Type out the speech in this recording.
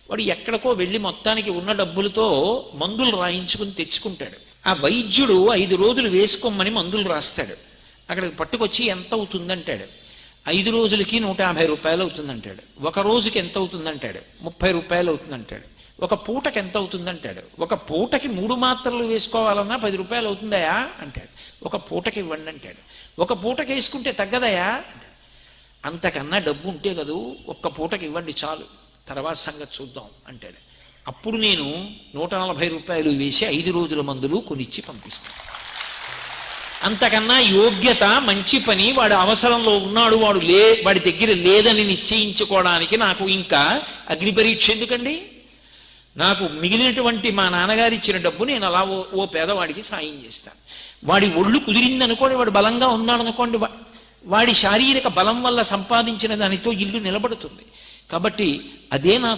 వాడు ఎక్కడికో వెళ్ళి మొత్తానికి ఉన్న డబ్బులతో మందులు రాయించుకుని తెచ్చుకుంటాడు. ఆ వైద్యుడు 5 రోజులు వేసుకోమని మందులు రాస్తాడు. అక్కడికి పట్టుకొచ్చి ఎంత అవుతుందంటాడు. 5 రోజులకి 150 రూపాయలు అవుతుందంటాడు. ఒక రోజుకి ఎంత అవుతుందంటాడు. 30 రూపాయలు అవుతుందంటాడు. ఒక పూటకి ఎంత అవుతుందంటాడు. ఒక పూటకి 3 మాత్రలు వేసుకోవాలన్నా 10 రూపాయలు అవుతుందయా అంటాడు. ఒక పూటకి ఇవ్వండి అంటాడు. ఒక పూటకి వేసుకుంటే తగ్గదయా అంటాడు. అంతకన్నా డబ్బు ఉంటే కదూ, ఒక్క పూటకి ఇవ్వండి చాలు, తర్వాత సంగతి చూద్దాం అంటాడు. అప్పుడు నేను 140 రూపాయలు వేసి 5 రోజుల మందులు కొనిచ్చి పంపిస్తాను. అంతకన్నా యోగ్యత, మంచి పని, వాడు అవసరంలో ఉన్నాడు, వాడి దగ్గర లేదని నిశ్చయించుకోవడానికి నాకు ఇంకా అగ్ని పరీక్ష ఎందుకండి? నాకు మిగిలినటువంటి మా నాన్నగారు ఇచ్చిన డబ్బు నేను అలా ఓ పేదవాడికి సాయం చేస్తాను. వాడి ఒళ్ళు కుదిరిందనుకోండి, వాడు బలంగా ఉన్నాడు అనుకోండి, వాడి శారీరక బలం వల్ల సంపాదించిన దానితో ఇల్లు నిలబడుతుంది. కాబట్టి అదే నాకు